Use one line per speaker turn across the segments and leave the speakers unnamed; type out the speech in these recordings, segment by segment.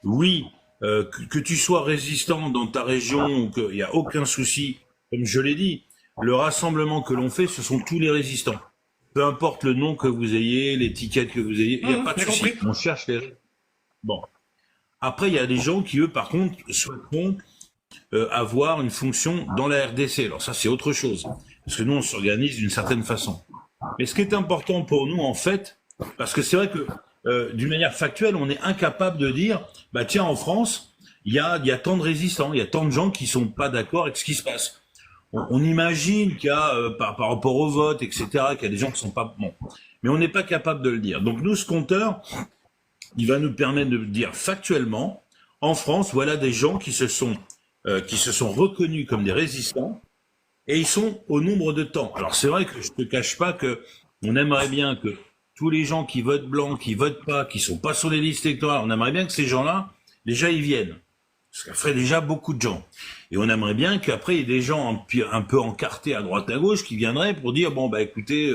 oui, que tu sois résistant dans ta région, ou qu'il n'y a aucun souci, comme je l'ai dit, le rassemblement que l'on fait, ce sont tous les résistants. Peu importe le nom que vous ayez, l'étiquette que vous ayez, il n'y a pas de
J'ai
souci.
compris.
On cherche les... Bon. Après, il y a des gens qui, eux, par contre, souhaiteront avoir une fonction dans la RDC. Alors ça, c'est autre chose. Parce que nous, on s'organise d'une certaine façon. Mais ce qui est important pour nous, en fait, parce que c'est vrai que d'une manière factuelle, on est incapable de dire, bah tiens, en France, il y a tant de résistants, il y a tant de gens qui sont pas d'accord avec ce qui se passe. On imagine qu'il y a, par rapport au vote, etc., qu'il y a des gens qui sont pas bons. Mais on n'est pas capable de le dire. Donc nous, ce compteur, il va nous permettre de dire factuellement, en France, voilà des gens qui se sont reconnus comme des résistants, et ils sont au nombre de temps. Alors c'est vrai que je te cache pas que on aimerait bien que tous les gens qui votent blanc, qui votent pas, qui sont pas sur les listes électorales, on aimerait bien que ces gens-là, déjà ils viennent. Ce qui ferait déjà beaucoup de gens. Et on aimerait bien qu'après, il y ait des gens un peu encartés à droite à gauche qui viendraient pour dire, bon, bah écoutez,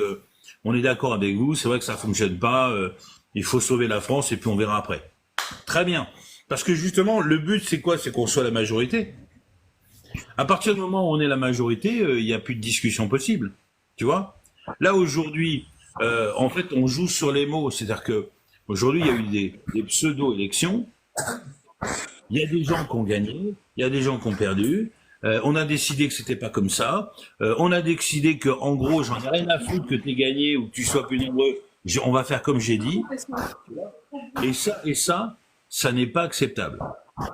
on est d'accord avec vous, c'est vrai que ça fonctionne pas, il faut sauver la France et puis on verra après. Très bien. Parce que justement, le but, c'est quoi? C'est qu'on soit la majorité. À partir du moment où on est la majorité, il n'y a plus de discussion possible. Tu vois? Là, aujourd'hui, en fait, on joue sur les mots. C'est-à-dire que aujourd'hui, il y a eu des pseudo-élections. Il y a des gens qui ont gagné, il y a des gens qui ont perdu. On a décidé que c'était pas comme ça. On a décidé que, en gros, j'en ai rien à foutre que tu aies gagné ou que tu sois plus nombreux. On va faire comme j'ai dit. Ça n'est pas acceptable.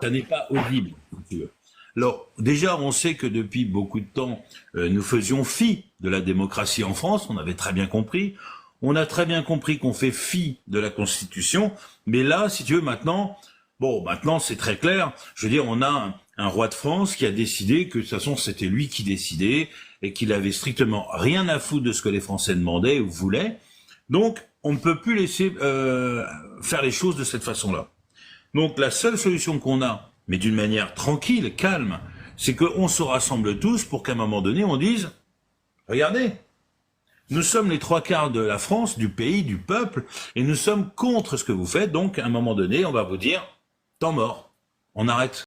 Ça n'est pas audible, si tu veux. Alors, déjà, on sait que depuis beaucoup de temps, nous faisions fi de la démocratie en France. On avait très bien compris. On a très bien compris qu'on fait fi de la Constitution. Mais là, si tu veux, maintenant, bon, maintenant, c'est très clair. Je veux dire, on a un roi de France qui a décidé que, de toute façon, c'était lui qui décidait et qu'il avait strictement rien à foutre de ce que les Français demandaient ou voulaient. Donc, on ne peut plus laisser faire les choses de cette façon-là. Donc, la seule solution qu'on a, mais d'une manière tranquille, calme, c'est qu'on se rassemble tous pour qu'à un moment donné, on dise, regardez, nous sommes les trois quarts de la France, du pays, du peuple, et nous sommes contre ce que vous faites, donc à un moment donné, on va vous dire, temps mort, on arrête.